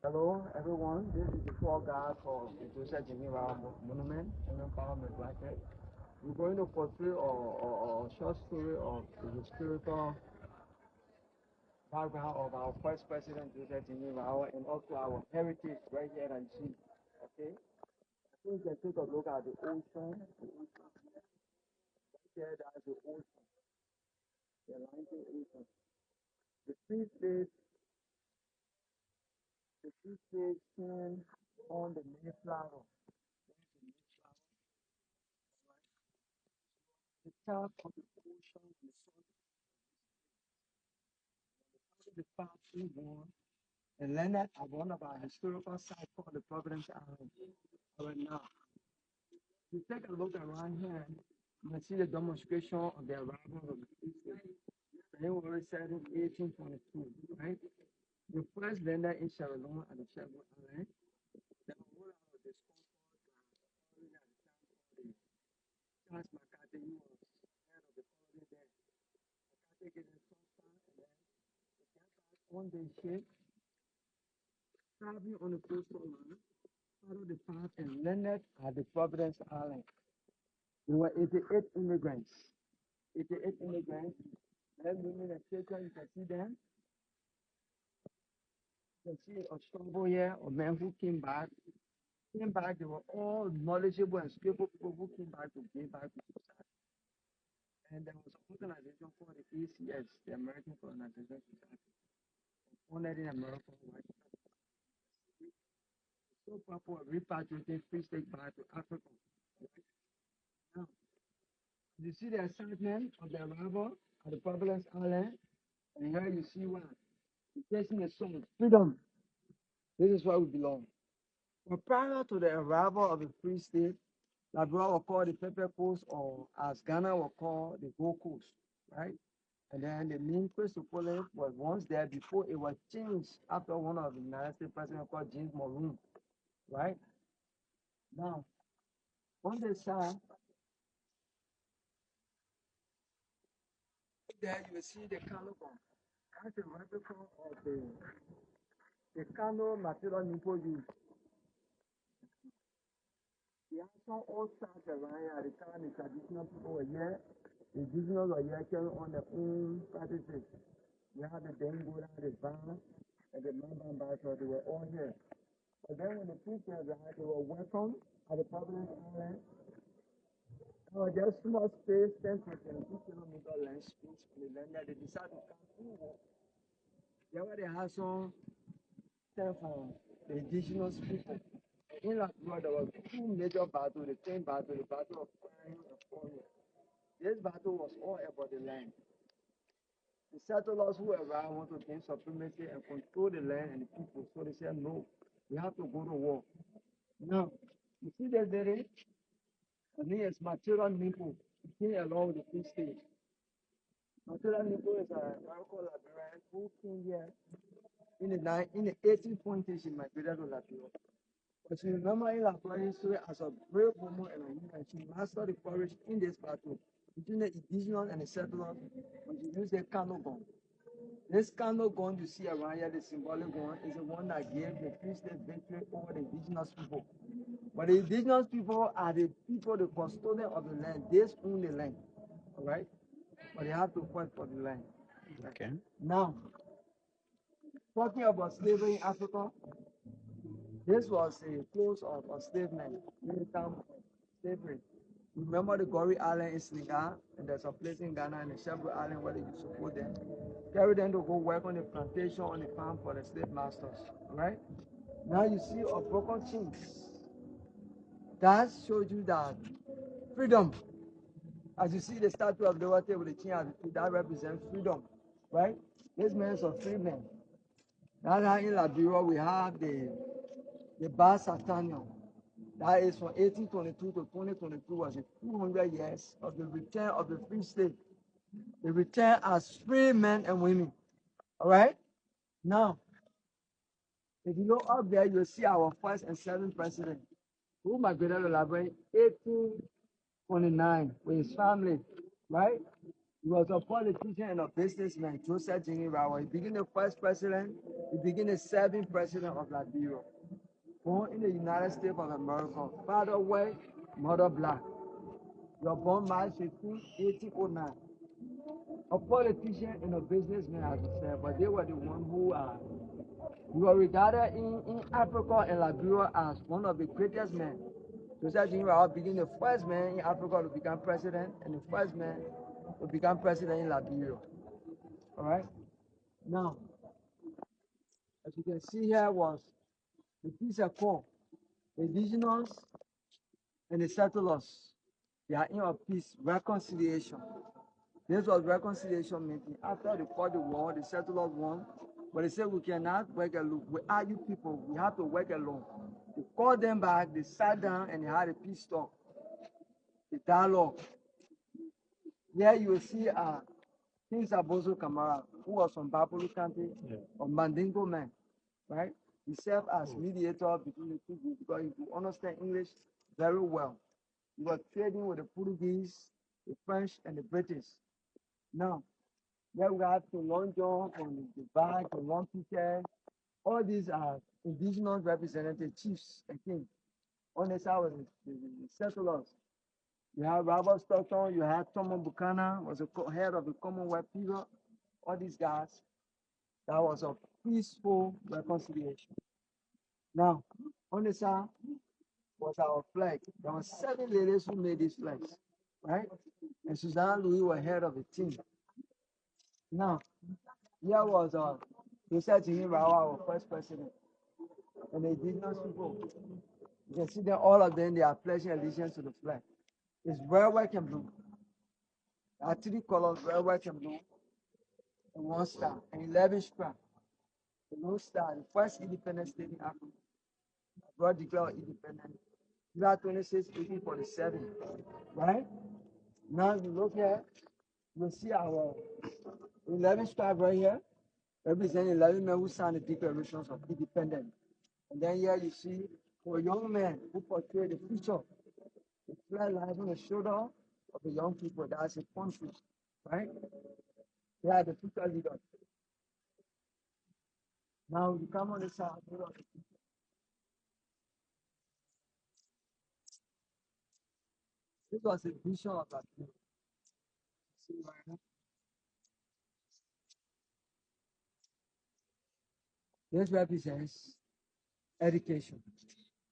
Hello, everyone. This is the tour guide for the Joseph Geneva Monument and Empowerment Bracket. We're going to portray a short story of the historical background of our first president, Joseph Geneva, and also our heritage right here at sea. Okay? I think you can take a look at the ocean. The ocean right there, that's the ocean, the Atlantic Ocean. The free state, the free state seen on the Mayflower. There's the Mayflower, the top of the ocean, the sun the Fountain War, and landed at one of our historical sites called the Providence Island. Right now, if you take a look around here, you can see the demonstration of the arrival of the Christians. They were said in 1822, right? The first landed in Sierra Leone at the Sherwood Island. There were a whole lot of discomfort early at the time called the Charles McCarthy, who was head of the colony there. McCarthy gave them some time, and then they got back on the ship, traveling on the coastal line, followed the path and landed at the Providence Island. There were 88 immigrants. 88 immigrants. Men, women, and children, you can see them. You can see a struggle here of men who came back. Came back, they were all knowledgeable and skillful people who came back to give back to society. And there was an organization called the ACS, the American Colonization Society, founded in America. Right? So for repatriating free state back to Africa. Right? Now, you see the excitement of the arrival at the Providence Island, and here you see one. Facing a song, freedom. This is where we belong. But prior to the arrival of the free state, Liberia was called the Pepper Coast, or as Ghana was called the Gold Coast, right? And then the name Christopher was once there before it was changed after one of the United States presidents called James Monroe, right? Now, on the side, there you will see the canoe bomb. That's a replica of the canoe material Nipo used. The action all starts around here at the time the traditional people were here. The indigenous were here carrying on their own practices. We had the Dengola, the Ban, and the Mambamba, so they were all here. But then when the people arrived, they were welcomed at the Providence Island. Just small space, 10 to 22 kilometer land space on the land that they decided to come through. There were they had some stuff from the indigenous people. In Liberia, there were two major battles, the same battle, the battle of Kwara and Forio. This battle was all about the land. The settlers who arrived want to gain supremacy and control the land and the people. So they said, no, we have to go to war. Now, you see that there is, I mean, it's material Nipo. It came along with the free state. Material Nipo is a Morocco Liberian who came here in the 1820s in migrated to Liberia. But she remember in Liberia history as a brave woman and a human. She mastered the courage in this battle between the indigenous and the settlers when she used the canoe gun. This candle gun you see around here, the symbolic one, is the one that gave the free state victory over the indigenous people. But the indigenous people are the people, the custodian of the land. They own the land, all right? But they have to fight for the land. Okay. Now, talking about slavery in Africa, this was a close of enslavement in the time of slavery. Remember the Gory Island in Senegal, and there's a place in Ghana and the Sherwood Island where they used to go there. Carry them to go work on the plantation on the farm for the slave masters. All right? Now you see a broken chains. That shows you that freedom. As you see the statue of Liberty with the chain at the feet, that represents freedom. Right? This man is a free man. That's how in Liberia we have the Bar Satanion. That is from 1822 to 2022 was 200 years of the return of the free state. The return as free men and women. All right? Now, if you look up there, you'll see our first and seventh president, who migrated to Liberia in 1829 with his family, right? He was a politician and a businessman, Joseph Jimmy Rawa. He became the first president. He became the seventh president of Liberia. Born in the United States of America. Father white, mother black. He was born March 15, 1809. A politician and a businessman, as I said, but they were the one who were regarded in Africa and Liberia as one of the greatest men. Joseph Jimmy Rawa became the first man in Africa to become president and the first man to become president in Liberia. All right. Now, as you can see here was the peace accord. The indigenous and the settlers, they are in a peace reconciliation. This was reconciliation meeting. After they fought the war, the settlers won. But they said we cannot work alone. We are you people, we have to work alone. They called them back, they sat down and they had a peace talk, a dialogue. Here you will see King Saboso Kamara, who was from Babulu County, or Mandingo man, right? He served as mediator between the two groups because he could understand English very well. He was trading with the Portuguese, the French, and the British. Now, here we have to Long John from the Divide, to Long Peter. All these are indigenous representative chiefs and kings. On the side was the settlers. You have Robert Stockton, you have Thomas Buchanan, was the head of the Commonwealth people. All these guys, that was a peaceful reconciliation. Now, on the side was our flag. There were 7 ladies who made these flags, right? And Suzanne Louis were head of the team. Now, here was Joseph Jimmy Rawa, our first president, and the indigenous people. You can see that all of them, they are pledging allegiance to the flag. It's red, white, and blue. There are 3 colors, red, white, and blue, and 1 star, and 11 stripes. The Lone Star, the first independent state in Africa, brought declared independent, July 26, 1847. Right? Now you look here, you'll see our 11 stripe right here, representing 11 men who signed the declarations of independence. And then here you see for a young man who portrayed the future, the flag lies on the shoulder of the young people. That's a country, right? They are the future leaders. Now you come on the side. This was a vision of that. See right now? This represents education.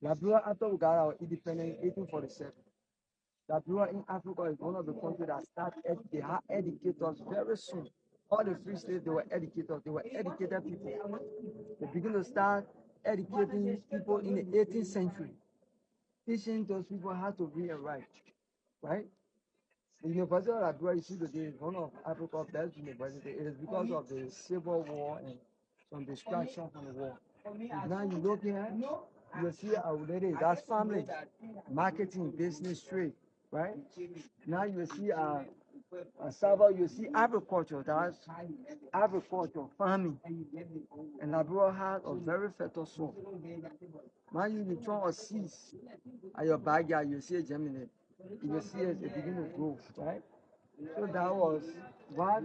Liberia, after we got our independence in 1847, Liberia in Africa is one of the countries that they had educators very soon. All the free states, they were educators, they were educated people. They began to start educating people in the 18th century, teaching those people how to read and write, right? The University of Liberia, you see today, is one of Africa's best universities. It is because of the Civil War and some distraction from the war. And now you look here, you see our lady, that's family, marketing, business, trade, right? Now you see Savo, you see agriculture, that's agriculture, farming. And Liberia has a very fertile soil. Now you throw a seeds at your backyard, you see it germinate. You see it begin to grow, right? So that was what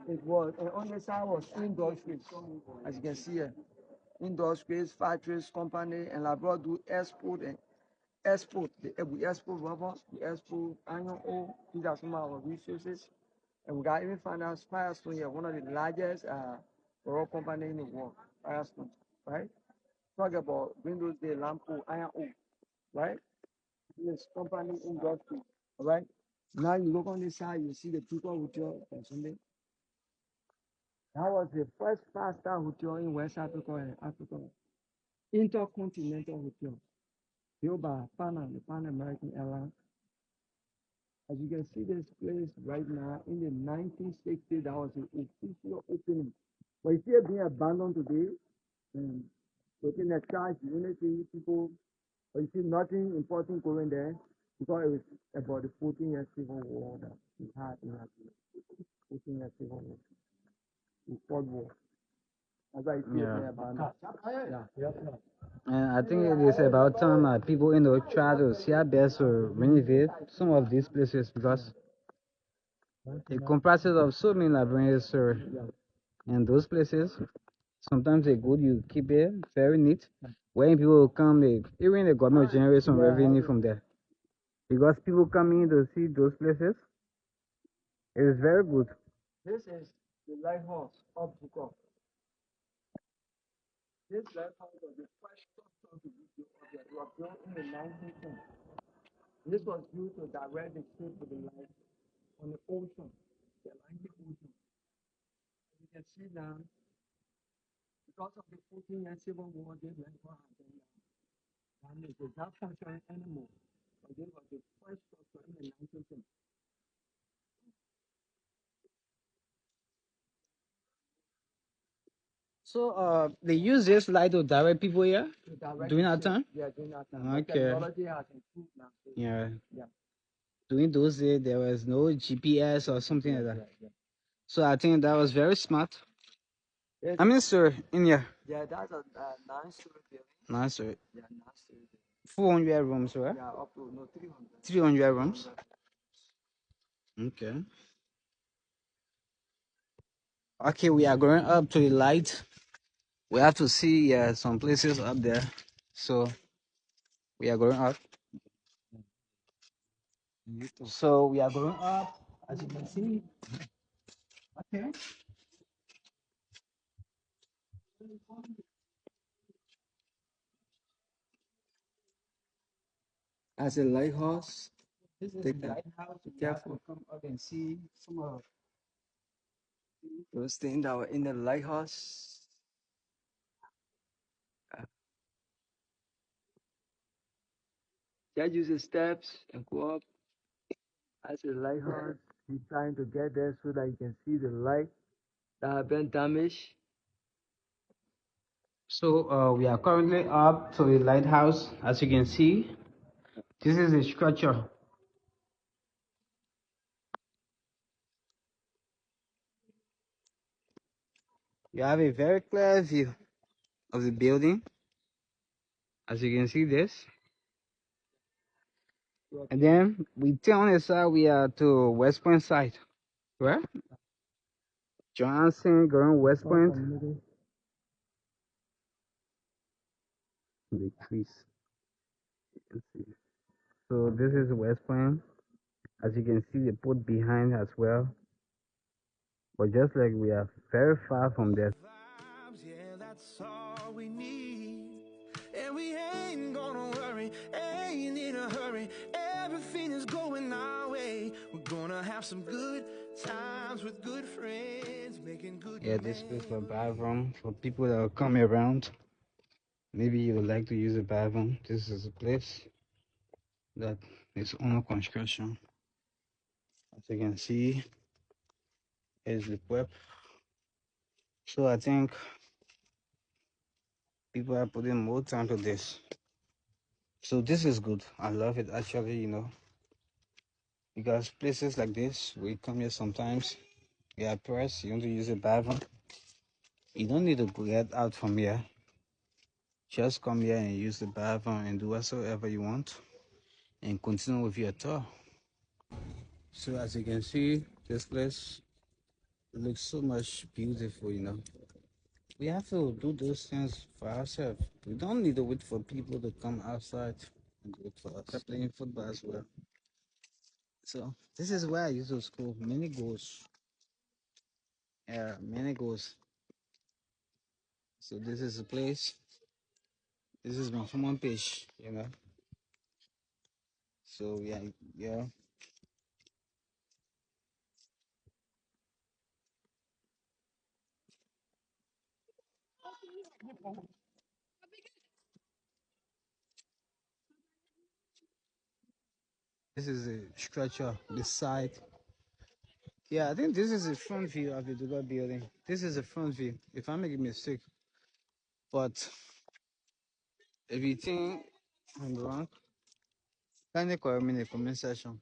it was. And on the side was industries, as you can see here. Industries, factories, company, and Liberia do export and export. We export rubber, we export iron ore. These are some of our resources. And we got even found out Firestone here, one of the largest raw company in the world, Firestone, right? Talk about Windows Day, Lampo, iron ore, right? This company industry, all right? Now you look on this side, you see the Ducor hotel or something. That was the first 5-star hotel in West Africa and Africa. Intercontinental hotel, built by Pan American Airlines. As you can see this place right now, in the 1960s, that was the official opening. But it's still being abandoned today. And within the church, unity, people, but you see nothing important going there because it was about the 14-year civil war that we had in Nigeria. 14-year civil war. The Cold War. That's why it's still being abandoned. Yeah. And I think it is about time people try to see our best to renovate some of these places because It comprises of so many Liberians, sir. And those places, sometimes they good, you keep it very neat. When people come, even the government generates some revenue from there. Because people come in to see those places, it is very good. This is the lighthouse of Ducor. This lighthouse was the first structure to be built up there. It was built in the 1910s. This was used to direct the ship to the light on the ocean, the Atlantic Ocean. As you can see now, because of the 14-year Civil War, this lighthouse has been damaged. It's not functioning anymore. But this was the first structure in the 1910s. So, they use this light to direct people here To direct during the that ship. time? Yeah, during that time. But Okay. technology has improved now. Yeah. Yeah. During those days, there was no GPS or something like that. Yeah. So I think that was very smart. Yes. I mean, sir, in here. Yeah, that's a 9-story building. Nice, sir. Yeah, 9-story building. 400 rooms, right? Yeah, up to no 300. 300 rooms. Okay. Okay, we are going up to the light. We have to see some places up there. So we are going up. So we are going up, as you can see. Okay. As a lighthouse, This is take the that. lighthouse. Be We have careful. to come up and see some of. Those things that were in the lighthouse. Uh, Just use the steps and go up. As a lighthouse, he's trying to get there so that you can see the light that have been damaged. So we are currently up to the lighthouse. As you can see, this is a structure. You have a very clear view of the building. As you can see this. And then we turn on the side, we are to West Point side. Where? Johnson going West Point. The trees. You can see. So this is West Point. As you can see, the port behind as well. But just like we are very far from there. Yeah, that's all we need. And we ain't gonna worry, ain't in a hurry. Everything is going our way. We're gonna have some good times with good friends, making good Yeah, this is for bathroom for people that are coming around. Maybe you would like to use a bathroom. This is a place that is under construction. As you can see, is the web. So I think people are putting more time to this. So this is good. I love it actually, because places like this, we come here sometimes. You are pressed, you want to use a bathroom. You don't need to get out from here. Just come here and use the bathroom and do whatsoever you want and continue with your tour. So as you can see, this place looks so much beautiful. We have to do those things for ourselves. We don't need to wait for people to come outside and do it for us. Playing football as well. So this is where I used to school. Many goals. Yeah, many goals. So this is the place. This is my common page. So yeah. This is a structure, the side. Yeah, I think this is the front view of the Ducor building. This is the front view, if I make a mistake. But if you think I'm wrong, kindly call me in the comment section.